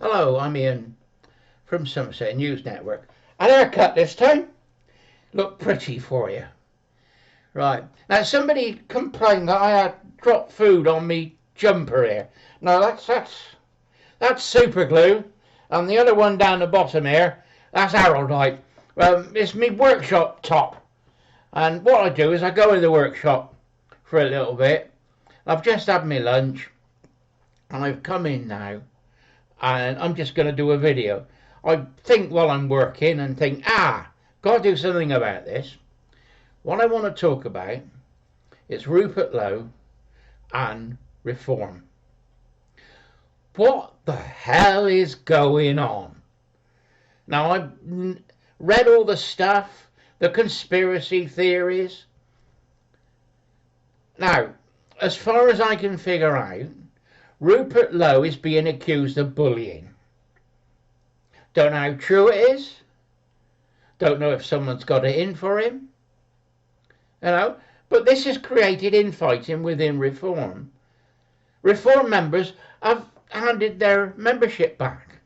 Hello, I'm Ian from Somerset News Network. An haircut this time. Look pretty for you. Right. Now somebody complained that I had dropped food on me jumper here. No, that's super glue. And the other one down the bottom here, that's Araldite. It's me workshop top. And what I do is I go in the workshop for a little bit. I've just had my lunch and I've come in now and I'm just going to do a video. I think while I'm working and think, got to do something about this. What I want to talk about is Rupert Lowe and reform. What the hell is going on? Now, I've read all the stuff, the conspiracy theories. Now, as far as I can figure out, Rupert Lowe is being accused of bullying. Don't know how true it is. Don't know if someone's got it in for him. But this has created infighting within Reform. Reform members have handed their membership back.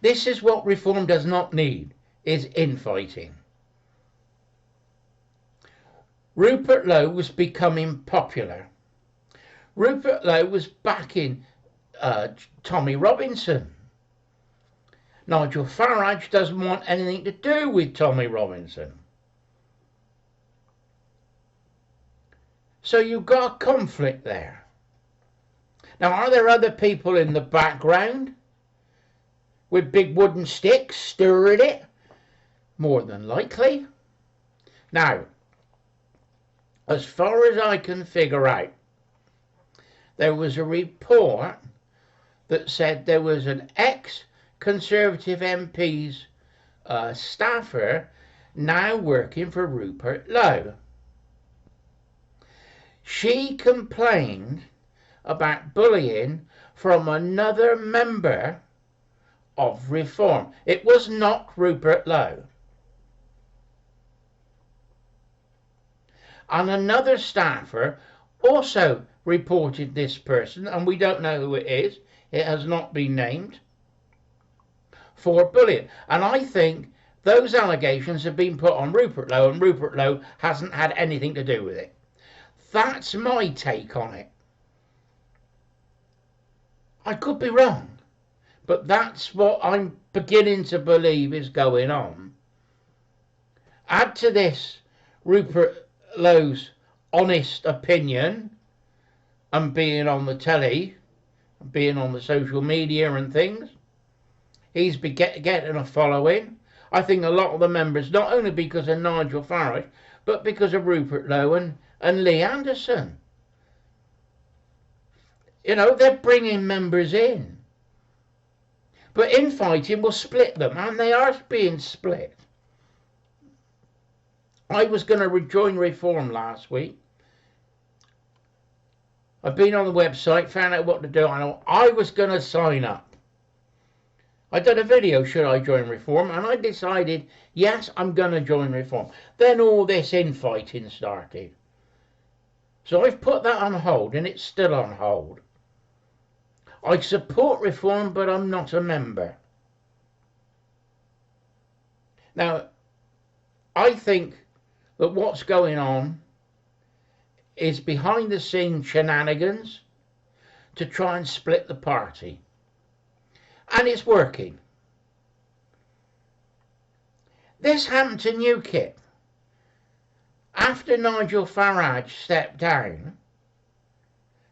This is what Reform does not need, is infighting. Rupert Lowe was becoming popular. Rupert Lowe was backing Tommy Robinson. Nigel Farage doesn't want anything to do with Tommy Robinson. So you've got a conflict there. Now, are there other people in the background with big wooden sticks stirring it? More than likely. Now, as far as I can figure out, there was a report that said there was an ex-Conservative MP's staffer now working for Rupert Lowe. She complained about bullying from another member of Reform. It was not Rupert Lowe. And another staffer also reported this person, and we don't know who it is, it has not been named, for bullying. And I think those allegations have been put on Rupert Lowe, and Rupert Lowe hasn't had anything to do with it. That's my take on it. I could be wrong, but that's what I'm beginning to believe is going on. Add to this Rupert Lowe's honest opinion and being on the telly, being on the social media and things. He's getting a following. I think a lot of the members, not only because of Nigel Farage, but because of Rupert Lowe and Lee Anderson. They're bringing members in. But infighting will split them, and they are being split. I was going to rejoin Reform last week. I've been on the website, found out what to do. I was going to sign up. I did a video, should I join Reform? And I decided, yes, I'm going to join Reform. Then all this infighting started. So I've put that on hold, and it's still on hold. I support Reform, but I'm not a member. Now, I think that what's going on is behind the scenes shenanigans to try and split the party. And it's working. This happened to UKIP. After Nigel Farage stepped down,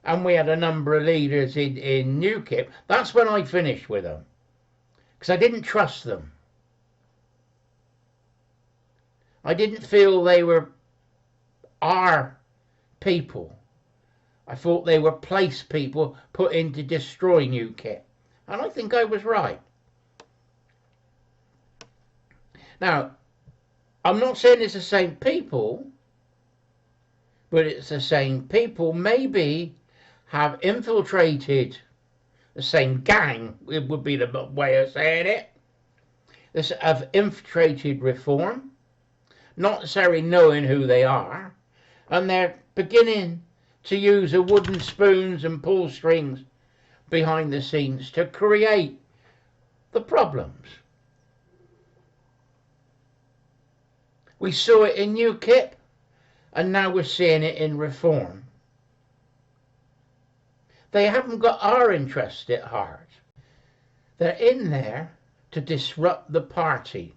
and we had a number of leaders in UKIP, that's when I finished with them. Because I didn't trust them. I didn't feel they were our people. I thought they were place people put in to destroy UKIP. And I think I was right. Now, I'm not saying it's the same people, but it's the same people maybe have infiltrated the same gang, it would be the way of saying it, this have infiltrated Reform, not necessarily knowing who they are, and they're beginning to use the wooden spoons and pull strings behind the scenes to create the problems. We saw it in UKIP, and now we're seeing it in Reform. They haven't got our interest at heart. They're in there to disrupt the party.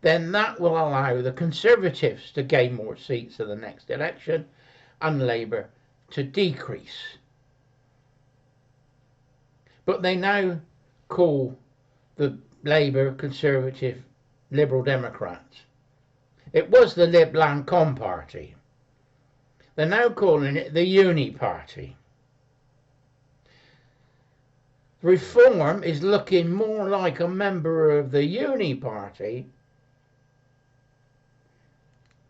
Then that will allow the Conservatives to gain more seats in the next election and Labour to decrease. But they now call the Labour, Conservative, Liberal Democrats. It was the Lib Lam Com Party. They're now calling it the Uni Party. Reform is looking more like a member of the Uni Party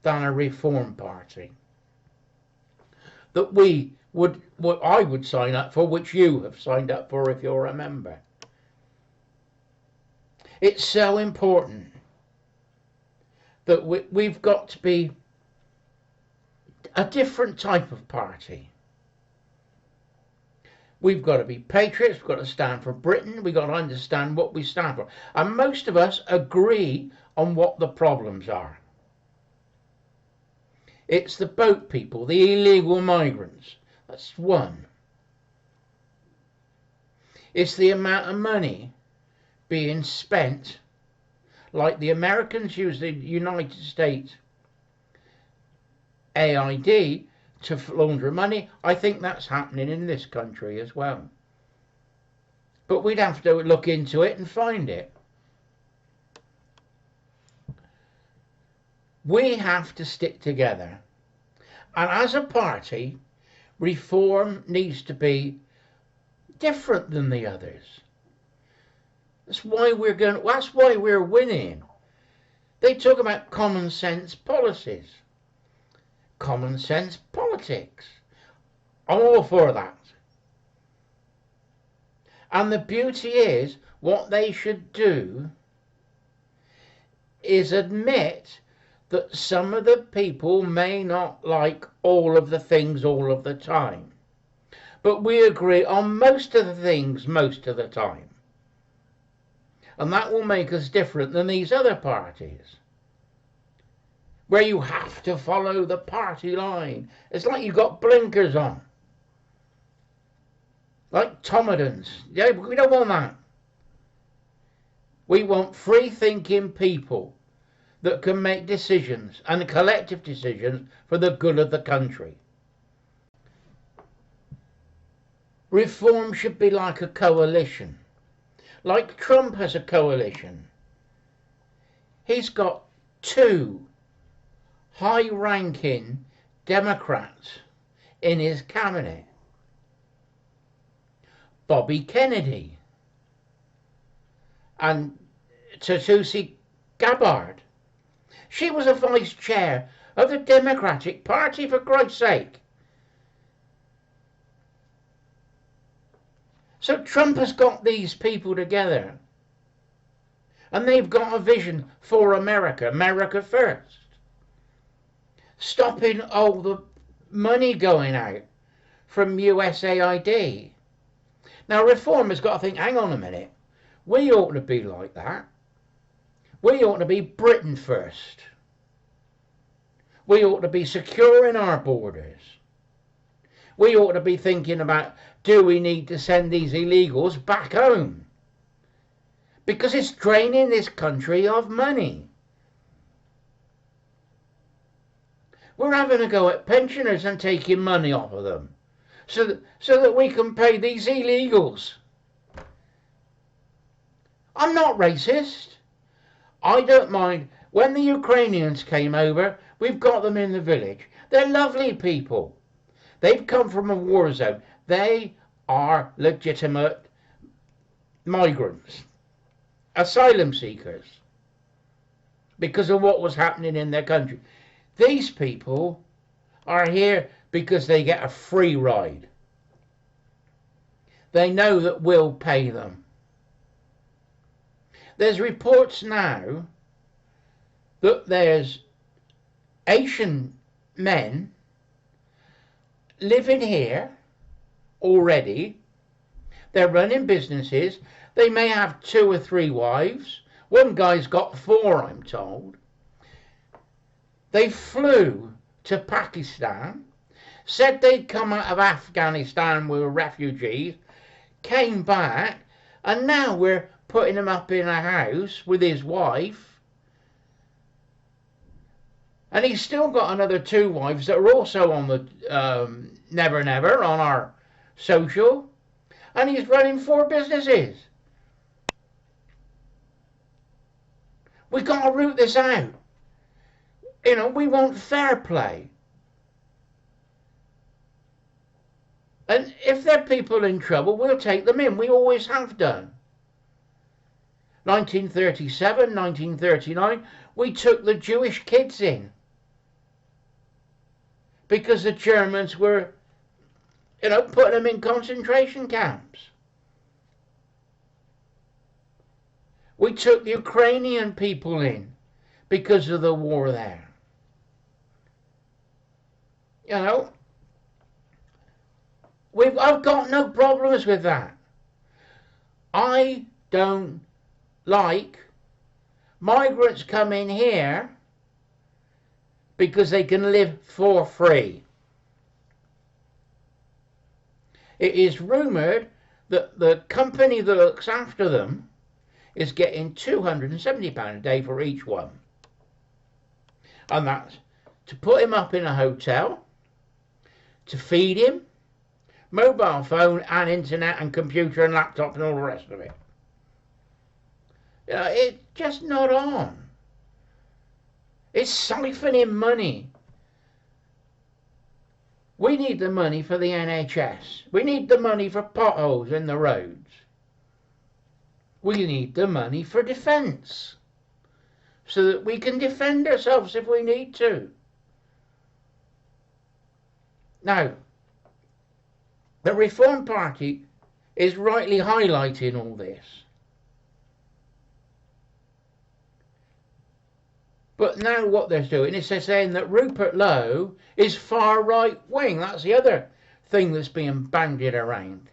than a Reform Party that I would sign up for, which you have signed up for if you're a member. It's so important that we've got to be a different type of party. We've got to be patriots, we've got to stand for Britain, we've got to understand what we stand for. And most of us agree on what the problems are. It's the boat people, the illegal migrants. That's one. It's the amount of money being spent, like the Americans use the United States AID to launder money. I think that's happening in this country as well. But we'd have to look into it and find it. We have to stick together. And as a party, Reform needs to be different than the others. That's why we're winning. They talk about common sense policies. Common sense politics. I'm all for that. And the beauty is, what they should do is admit that some of the people may not like all of the things all of the time. But we agree on most of the things most of the time. And that will make us different than these other parties, where you have to follow the party line. It's like you've got blinkers on. Like Tomodens. Yeah, we don't want that. We want free-thinking people that can make decisions, and collective decisions, for the good of the country. Reform should be like a coalition. Like Trump has a coalition. He's got two high-ranking Democrats in his cabinet. Bobby Kennedy and Tulsi Gabbard. She was a vice chair of the Democratic Party, for Christ's sake. So Trump has got these people together, and they've got a vision for America, America first. Stopping all the money going out from USAID. Now Reform has got to think, hang on a minute, we ought to be like that. We ought to be Britain first. We ought to be securing our borders. We ought to be thinking about, do we need to send these illegals back home? Because it's draining this country of money. We're having a go at pensioners and taking money off of them so that we can pay these illegals. I'm not racist. I don't mind. When the Ukrainians came over, we've got them in the village. They're lovely people. They've come from a war zone. They are legitimate migrants, asylum seekers, because of what was happening in their country. These people are here because they get a free ride. They know that we'll pay them. There's reports now that there's Asian men living here already They're running businesses. They may have 2 or 3 wives. One guy's got 4, I'm told. They flew to Pakistan, said they'd come out of Afghanistan with refugees, came back, and now we're putting him up in a house with his wife. And he's still got another 2 wives that are also on the Never Never on our social. And he's running 4 businesses. We've got to root this out. You know, we want fair play. And if there are people in trouble, we'll take them in. We always have done. 1937, 1939, we took the Jewish kids in. Because the Germans were, you know, putting them in concentration camps. We took the Ukrainian people in because of the war there. You know, I've got no problems with that. I don't like migrants coming here because they can live for free. It is rumoured that the company that looks after them is getting £270 a day for each one. And that's to put him up in a hotel, to feed him, mobile phone and internet and computer and laptop and all the rest of it. You know, it's just not on. It's siphoning money. We need the money for the NHS. We need the money for potholes in the roads. We need the money for defence, so that we can defend ourselves if we need to. Now, the Reform Party is rightly highlighting all this. But now what they're doing is they're saying that Rupert Lowe is far right wing. That's the other thing that's being bandied around.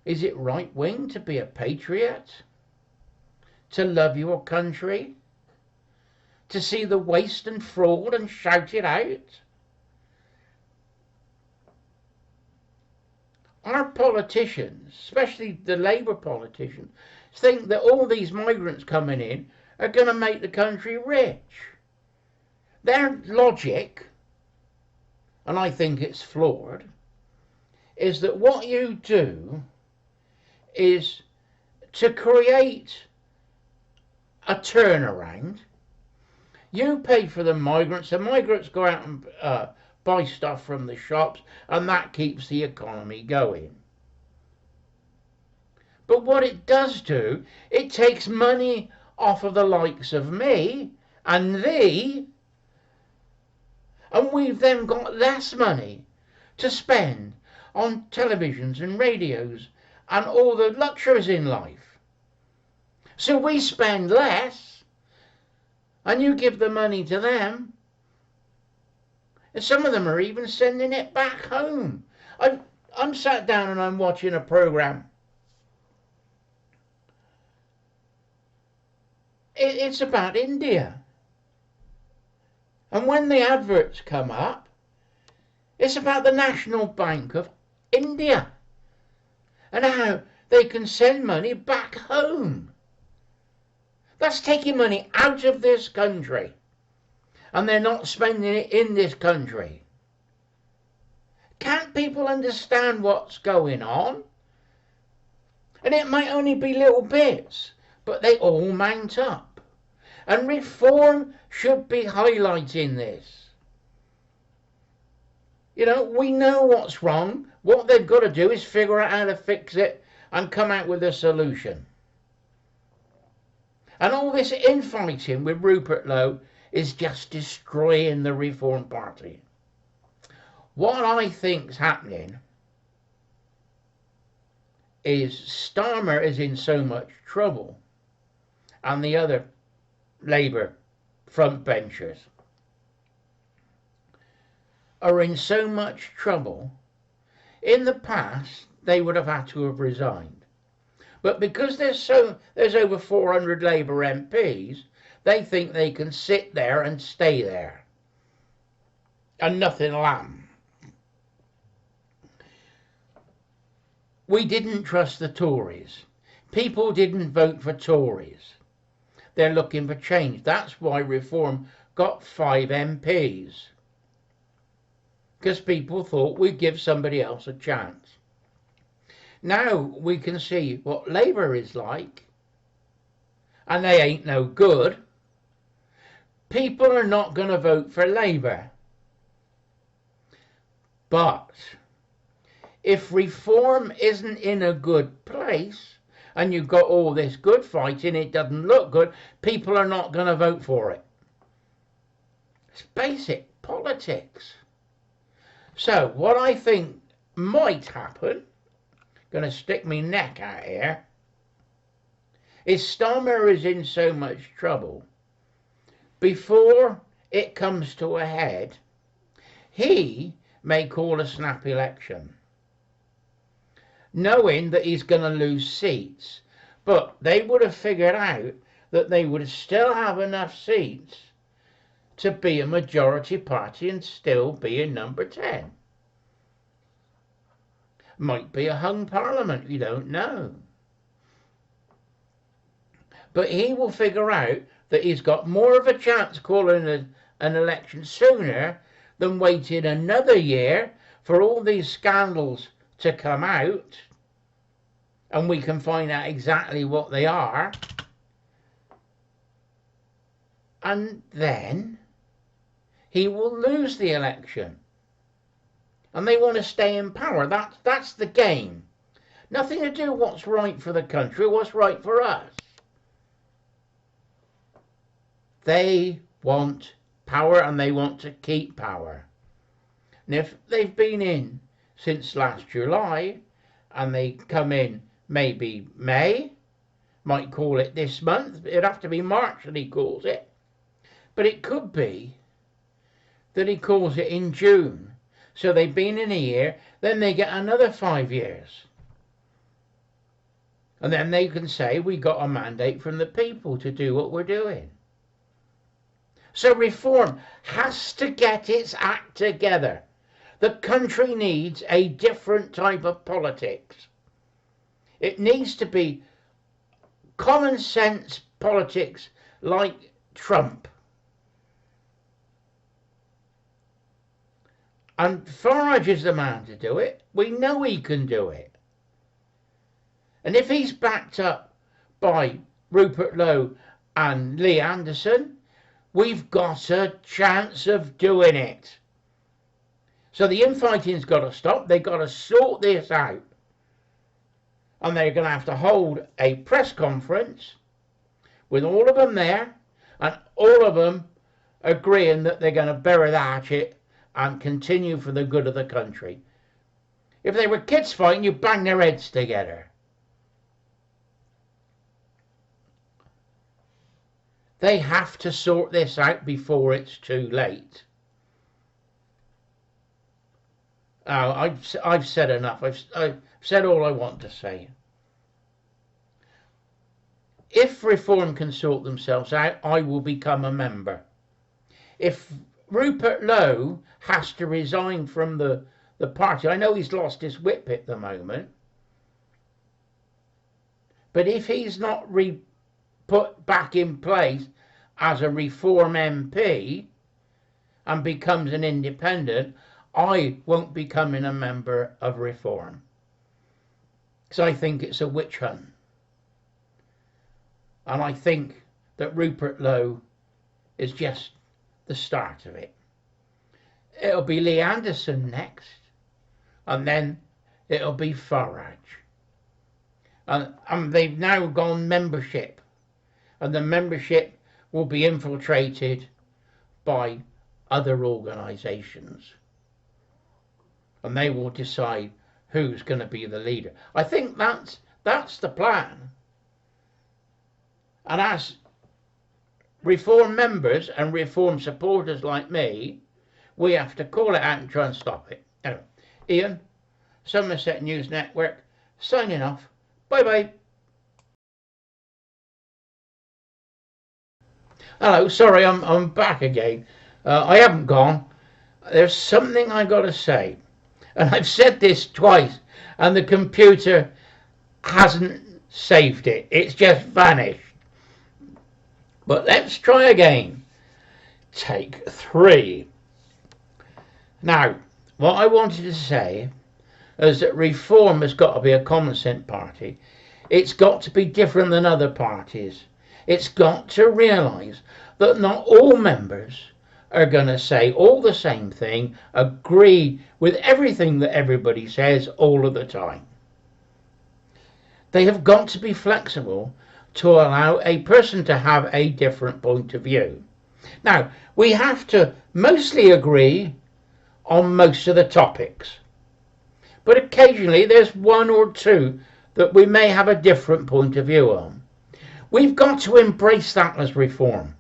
Is it right wing to be a patriot? To love your country? To see the waste and fraud and shout it out? Our politicians, especially the Labour politicians, think that all these migrants coming in are going to make the country rich. Their logic, and I think it's flawed, is that what you do is to create a turnaround. You pay for the migrants go out and buy stuff from the shops, and that keeps the economy going. But what it does do, it takes money off of the likes of me and thee, and we've then got less money to spend on televisions and radios and all the luxuries in life. So we spend less, and you give the money to them, and some of them are even sending it back home. I'm sat down and I'm watching a programme. It's about India. And when the adverts come up, it's about the National Bank of India and how they can send money back home. That's taking money out of this country, and they're not spending it in this country. Can't people understand what's going on? And it might only be little bits, but they all mount up. And Reform should be highlighting this. You know, we know what's wrong. What they've got to do is figure out how to fix it and come out with a solution. And all this infighting with Rupert Lowe is just destroying the Reform Party. What I think's happening is Starmer is in so much trouble, and the other Labour frontbenchers are in so much trouble. In the past, they would have had to have resigned. But because there's over 400 Labour MPs, they think they can sit there and stay there. And nothing will happen. We didn't trust the Tories. People didn't vote for Tories. They're looking for change. That's why Reform got 5 MPs. Because people thought we'd give somebody else a chance. Now we can see what Labour is like, and they ain't no good. People are not going to vote for Labour. But if Reform isn't in a good place, and you've got all this good fighting, it doesn't look good, people are not going to vote for it. It's basic politics. So what I think might happen, going to stick my neck out here, is Starmer is in so much trouble. Before it comes to a head, he may call a snap election, knowing that he's going to lose seats. But they would have figured out that they would still have enough seats to be a majority party and still be in number 10. Might be a hung parliament, you don't know. But he will figure out that he's got more of a chance calling an election sooner than waiting another year for all these scandals to come out, and we can find out exactly what they are, and then he will lose the election. And they want to stay in power. That's the game. Nothing to do with what's right for the country, what's right for us. They want power, and they want to keep power. And if they've been in since last July, and they come in maybe May, might call it this month, it'd have to be March that he calls it. But it could be that he calls it in June. So they've been in a year, then they get another 5 years. And then they can say, we got a mandate from the people to do what we're doing. So Reform has to get its act together. The country needs a different type of politics. It needs to be common sense politics like Trump. And Farage is the man to do it. We know he can do it. And if he's backed up by Rupert Lowe and Lee Anderson, we've got a chance of doing it. So the infighting's got to stop. They've got to sort this out. And they're going to have to hold a press conference with all of them there, and all of them agreeing that they're going to bury the hatchet and continue for the good of the country. If they were kids fighting, you bang their heads together. They have to sort this out before it's too late. I've said enough. I've said all I want to say. If Reform can sort themselves out, I will become a member. If Rupert Lowe has to resign from the party, I know he's lost his whip at the moment, but if he's not put back in place as a Reform MP and becomes an independent, I won't become a member of Reform. Because I think it's a witch hunt. And I think that Rupert Lowe is just the start of it. It'll be Lee Anderson next, and then it'll be Farage. And they've now gone membership, and the membership will be infiltrated by other organisations, and they will decide who's going to be the leader. I think that's the plan. And as Reform members and Reform supporters like me, we have to call it out and try and stop it. Anyway, Ian, Somerset News Network, signing off. Bye bye. Hello, sorry, I'm back again. I haven't gone. There's something I got to say, and I've said this twice, and the computer hasn't saved it. It's just vanished. But let's try again. Take 3. Now, what I wanted to say is that Reform has got to be a common sense party. It's got to be different than other parties. It's got to realise that not all members are going to say all the same thing, agree with everything that everybody says all of the time. They have got to be flexible to allow a person to have a different point of view. Now, we have to mostly agree on most of the topics, but occasionally there's one or two that we may have a different point of view on. We've got to embrace that as Reform.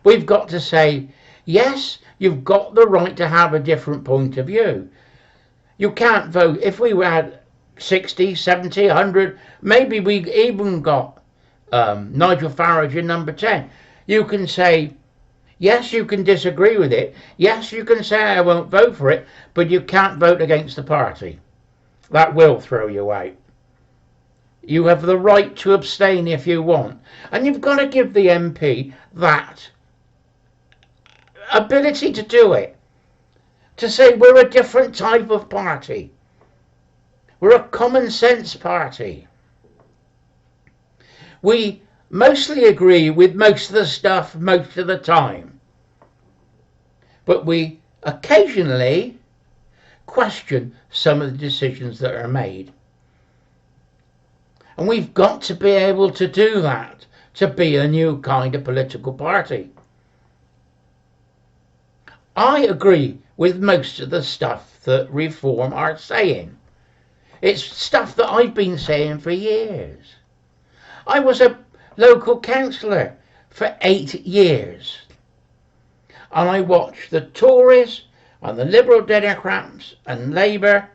We've got to say, yes, you've got the right to have a different point of view. You can't vote. If we had 60, 70, 100, maybe we even got Nigel Farage in number 10. You can say, yes, you can disagree with it. Yes, you can say I won't vote for it, but you can't vote against the party. That will throw you out. You have the right to abstain if you want. And you've got to give the MP that ability to do it. To say we're a different type of party. We're a common sense party. We mostly agree with most of the stuff most of the time. But we occasionally question some of the decisions that are made. And we've got to be able to do that to be a new kind of political party. I agree with most of the stuff that Reform are saying. It's stuff that I've been saying for years. I was a local councillor for 8 years. And I watched the Tories and the Liberal Democrats and Labour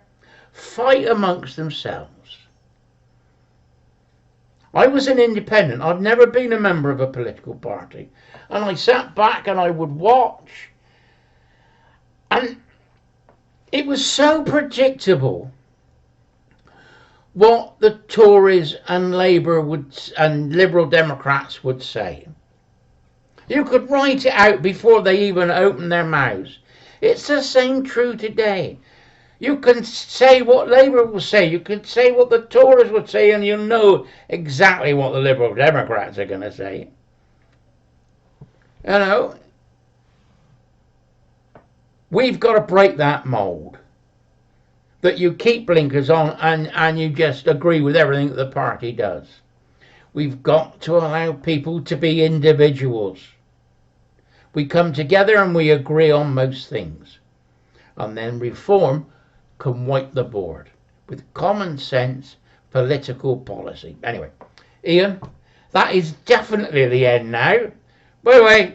fight amongst themselves. I was an independent. I've never been a member of a political party. And I sat back and I would watch. And it was so predictable what the Tories and Labour and Liberal Democrats would say. You could write it out before they even opened their mouths. It's the same true today. You can say what Labour will say, you can say what the Tories would say, and you know exactly what the Liberal Democrats are going to say. You know, we've got to break that mould. That you keep blinkers on and you just agree with everything that the party does. We've got to allow people to be individuals. We come together and we agree on most things. And then Reform can wipe the board with common sense political policy. Anyway, Ian, that is definitely the end now. Bye bye.